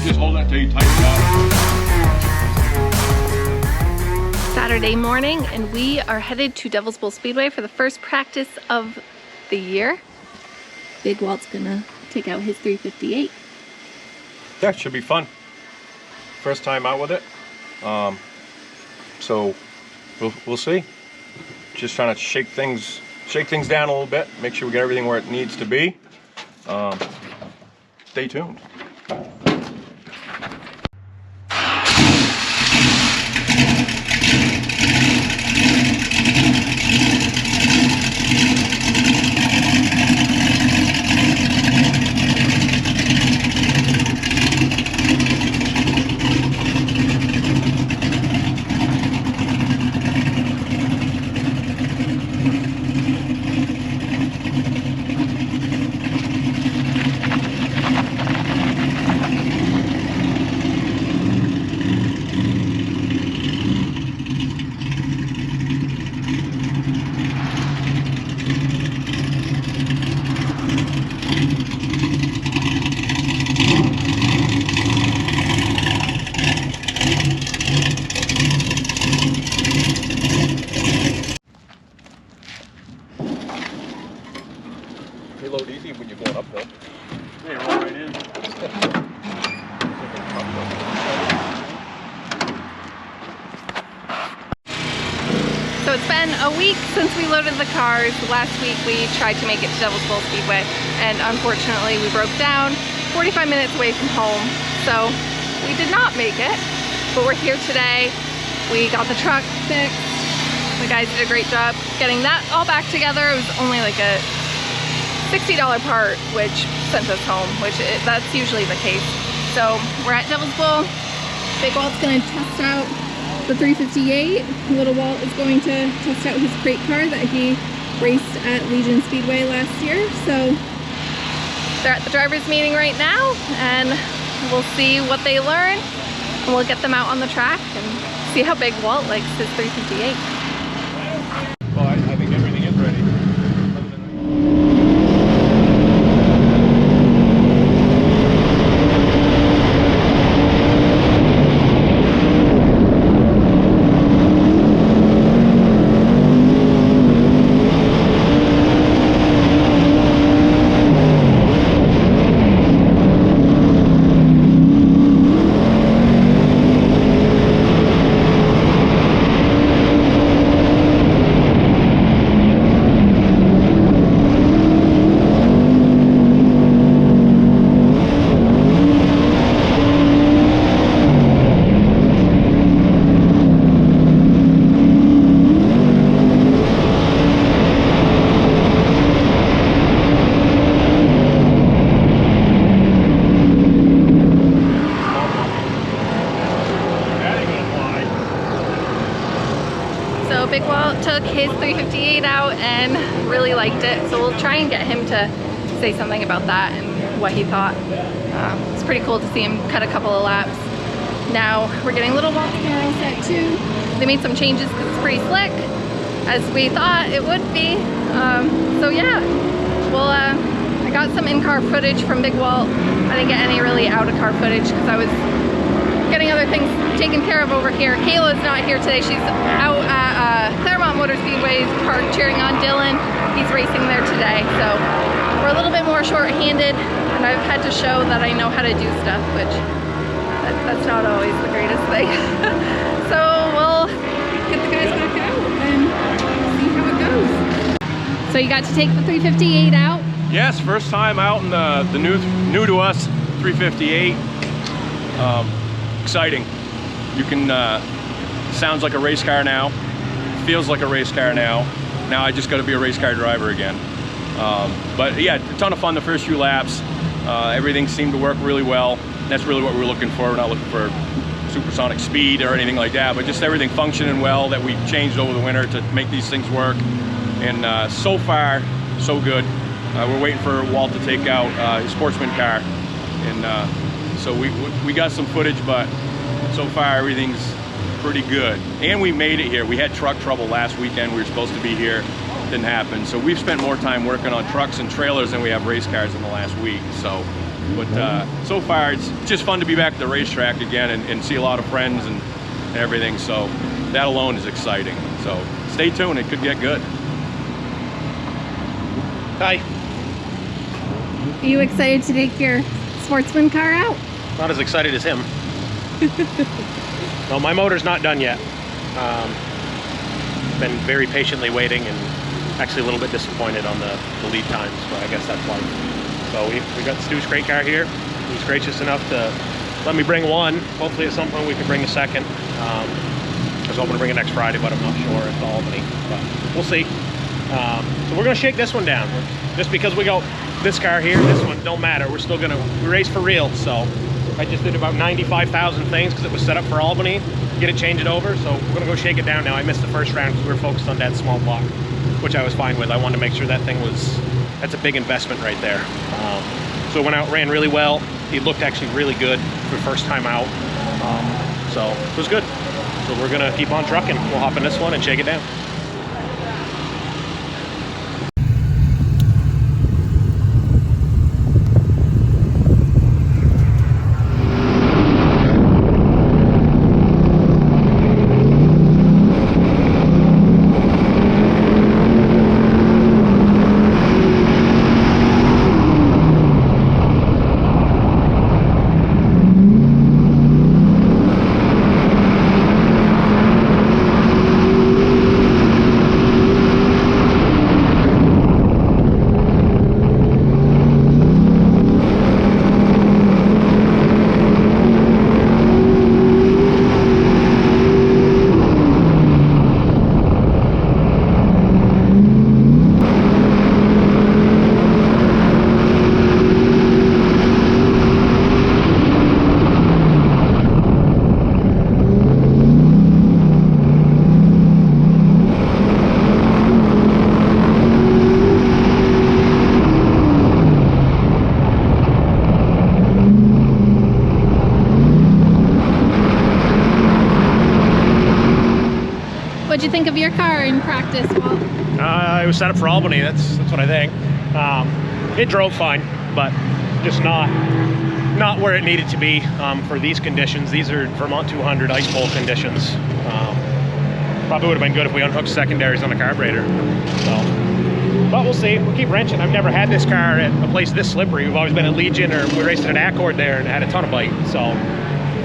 just hold it till you tighten it up. Saturday morning, and we are headed to Devil's Bowl Speedway for the first practice of the year. Big Walt's gonna take out his 358. Yeah, it should be fun. First time out with it. So we'll see. Just trying to shake things down a little bit, make sure we get everything where it needs to be. Stay tuned. They load easy when you're going uphill. They roll right in. So it's been a week since we loaded the cars. Last week we tried to make it to Devil's Bowl Speedway, and unfortunately we broke down 45 minutes away from home. So we did not make it, but we're here today. We got the truck fixed. The guys did a great job getting that all back together. It was only like a $60 part, which sent us home, that's usually the case. So we're at Devil's Bowl. Big Walt's gonna test out the 358. Little Walt is going to test out his crate car that he raced at Legion Speedway last year. So they're at the driver's meeting right now, and we'll see what they learn. And we'll get them out on the track and see how Big Walt likes his 358. Well, I think everything is ready. Big Walt took his 358 out and really liked it, so we'll try and get him to say something about that and what he thought. It's pretty cool to see him cut a couple of laps. Now we're getting Little Walt's car all set too. They made some changes because it's pretty slick, as we thought it would be. So yeah, well, I got some in-car footage from Big Walt. I didn't get any really out-of-car footage because I was getting other things taken care of over here. Kayla's not here today. She's out at Claremont Motor Speedway's park cheering on Dylan. He's racing there today. So we're a little bit more short-handed, and I've had to show that I know how to do stuff, which that's not always the greatest thing. So we'll get the guys back out and see how it goes. So you got to take the 358 out? Yes, first time out in the new to us 358. Exciting. You can, sounds like a race car now, feels like a race car now. Now I just got to be a race car driver again. But yeah, a ton of fun the first few laps. Everything seemed to work really well. That's really what we're looking for. We're not looking for supersonic speed or anything like that, but just everything functioning well that we changed over the winter to make these things work. And so far, so good. We're waiting for Walt to take out his Sportsman car. And so we got some footage, but so far everything's pretty good. And we made it here. We had truck trouble last weekend. We were supposed to be here. Didn't happen. So we've spent more time working on trucks and trailers than we have race cars in the last week. So But so far, it's just fun to be back at the racetrack again and see a lot of friends and everything. So that alone is exciting. So stay tuned, it could get good. Hi. Are you excited to take your Sportsman car out? Not as excited as him. No, my motor's not done yet. Been very patiently waiting and actually a little bit disappointed on the lead times, but I guess that's life. So we got Stu's crate car here. He was gracious enough to let me bring one. Hopefully at some point we can bring a second. I was hoping to bring it next Friday, but I'm not sure at Albany, but we'll see. So we're gonna shake this one down. Just because we got this car here, this one don't matter. We're still gonna race for real. So I just did about 95,000 things because it was set up for Albany. Get it, change it over. So we're gonna go shake it down now. I missed the first round because we were focused on that small block, which I was fine with. I wanted to make sure that thing was, that's a big investment right there. So it went out, ran really well. He looked actually really good for the first time out. So it was good. So we're gonna keep on trucking. We'll hop in this one and shake it down. What'd you think of your car in practice, Walt? It was set up for Albany. That's what I think. It drove fine, but just not where it needed to be for these conditions. These are Vermont 200 ice bowl conditions. Probably would have been good if we unhooked secondaries on the carburetor. So, but we'll see. We'll keep wrenching. I've never had this car at a place this slippery. We've always been at Legion, or we raced at Accord there and had a ton of bite. So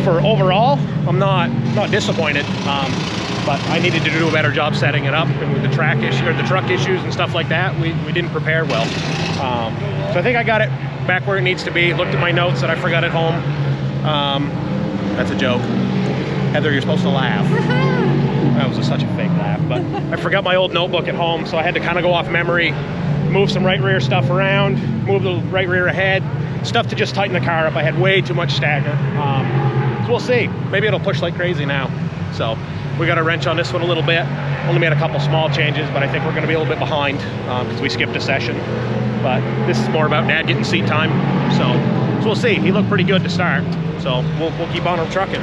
for overall, I'm not disappointed. But I needed to do a better job setting it up, and with the track issue or the truck issues and stuff like that, we didn't prepare well. So I think I got it back where it needs to be. Looked at my notes that I forgot at home. That's a joke. Heather, you're supposed to laugh. That was such a fake laugh, but I forgot my old notebook at home, so I had to kind of go off memory, move some right rear stuff around, move the right rear ahead, stuff to just tighten the car up. I had way too much stagger. So we'll see. Maybe it'll push like crazy now. So we got a wrench on this one a little bit. Only made a couple small changes, but I think we're going to be a little bit behind because we skipped a session. But this is more about Dad getting seat time. So we'll see. He looked pretty good to start. So we'll keep on trucking.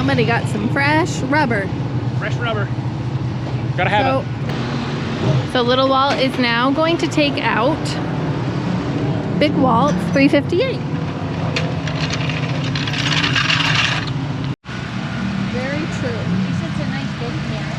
Somebody got some fresh rubber. Fresh rubber. Gotta have it. So Little Walt is now going to take out Big Walt's 358. Very true. At least it's a nice big can.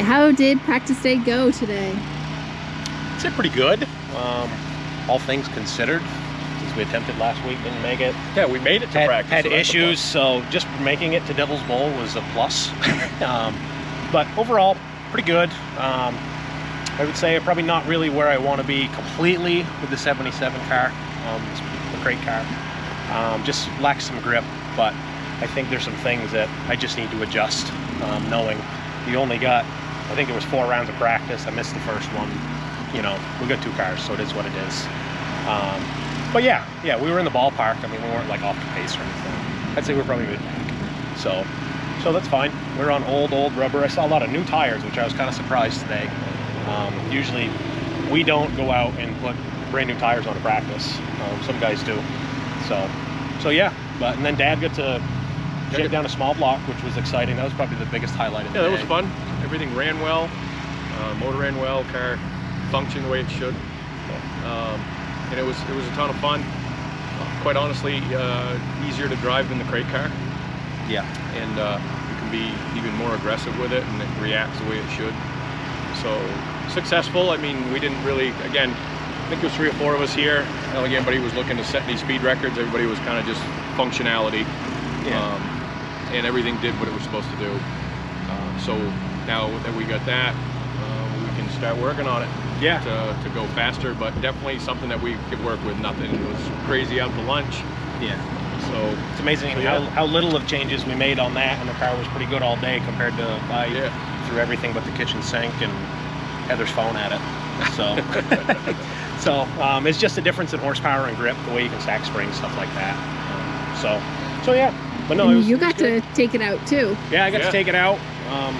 How did practice day go today? I'd say pretty good. All things considered, since we attempted last week, didn't make it. Yeah, we made it to practice. Had so that's a issues, plus. so just making it to Devil's Bowl was a plus. But overall, pretty good. I would say probably not really where I want to be completely with the 77 car, the crate car. Just lacks some grip, but I think there's some things that I just need to adjust, knowing you only got, I think there was 4 rounds of practice. I missed the first one. You know, we got 2 cars, so it is what it is. But yeah, we were in the ballpark. I mean, we weren't like off the pace or anything. I'd say we're probably mid-pack. So that's fine. We're on old rubber. I saw a lot of new tires, which I was kind of surprised today. Usually we don't go out and put brand new tires on a practice. Some guys do. So yeah, and then Dad got to get down a small block, which was exciting. That was probably the biggest highlight of the day. Yeah, that was fun. Everything ran well. Motor ran well. Car functioned the way it should. And it was a ton of fun. Quite honestly, easier to drive than the crate car. Yeah. And you can be even more aggressive with it, and it reacts the way it should. So successful. I mean, we didn't really, again, I think there was 3 or 4 of us here. Again, everybody was looking to set these speed records. Everybody was kind of just functionality. Yeah. And everything did what it was supposed to do. So now that we got that, we can start working on it. Yeah. To go faster, but definitely something that we could work with. Nothing was crazy out to lunch. Yeah. So it's amazing how little of changes we made on that, and the car was pretty good all day compared to I threw everything but the kitchen sink and Heather's phone at it. So it's just a difference in horsepower and grip, the way you can stack springs, stuff like that. So yeah. But no, you got to take it out too. Yeah, I got to take it out.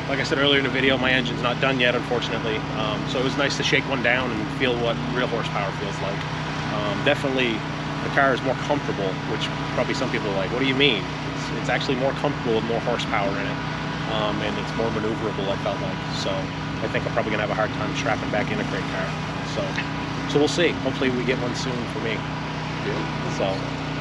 Like I said earlier in the video, my engine's not done yet, unfortunately. So it was nice to shake one down and feel what real horsepower feels like. Definitely, the car is more comfortable, which probably some people are like, what do you mean? It's actually more comfortable with more horsepower in it. And it's more maneuverable, I felt like. So I think I'm probably gonna have a hard time strapping back in a crate car. So we'll see. Hopefully we get one soon for me. So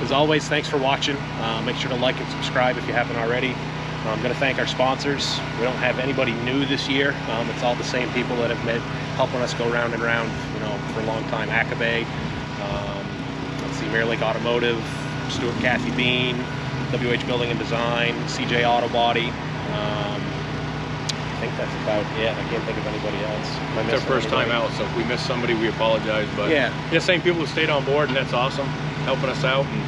as always, thanks for watching. Make sure to like and subscribe if you haven't already. I'm going to thank our sponsors. We don't have anybody new this year. It's all the same people that have been helping us go round and round, you know, for a long time. Akabe, let's see, Mirror Lake Automotive, Stuart Kathy Bean, WH Building and Design, CJ Auto Body. I think that's about it. I can't think of anybody else. It's our first time out, so if we missed somebody, we apologize. But yeah, same people who stayed on board, and that's awesome, helping us out, and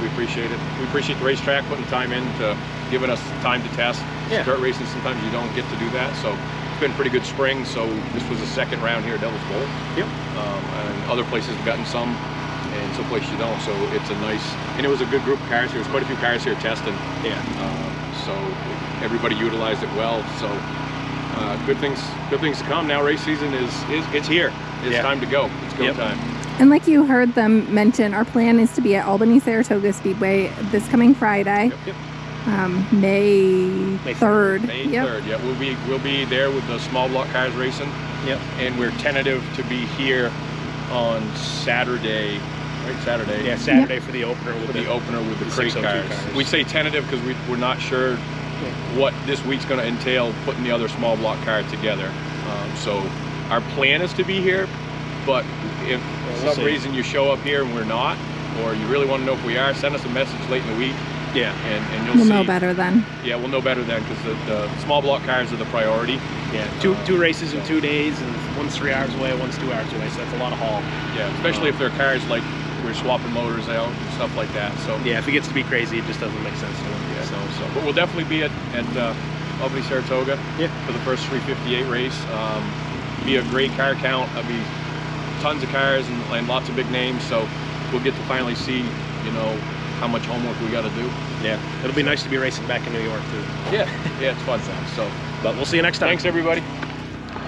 we appreciate it. We appreciate the racetrack putting time in to giving us time to test. Yeah. Dirt racing, sometimes you don't get to do that, so it's been a pretty good spring. So this was the second round here at Devil's Bowl. Yep. And other places have gotten some, and some places you don't. So it's a nice, and it was a good group of cars here. There's quite a few cars here testing. Yeah. So everybody utilized it well. So good things to come. Now race season it's here. It's time to go. It's go time. And like you heard them mention, our plan is to be at Albany Saratoga Speedway this coming Friday, May 3rd. May 3rd, yeah. We'll be there with the small block cars racing. Yep. And we're tentative to be here on Saturday, right? Saturday. Yeah, Saturday for the opener. With the crate cars. We say tentative because we're not sure what this week's going to entail putting the other small block car together. So our plan is to be here, but if for some reason you show up here and we're not, or you really want to know if we are, send us a message late in the week. Yeah. And you'll we'll see. know better then. Yeah, we'll know better then, because the small block cars are the priority. Yeah, two races in 2 days, and one's 3 hours away, one's 2 hours away, so that's a lot of haul. Yeah, especially if they're cars like we're swapping motors out and stuff like that. So yeah, if it gets to be crazy, it just doesn't make sense to them. Yeah, but we'll definitely be at Albany Saratoga for the first 358 race. Be a great car count. There'll be tons of cars and lots of big names, so we'll get to finally see, you know, how much homework we got to do. Yeah, it'll be nice to be racing back in New York too. Yeah, it's fun. So, but we'll see you next time. Thanks everybody.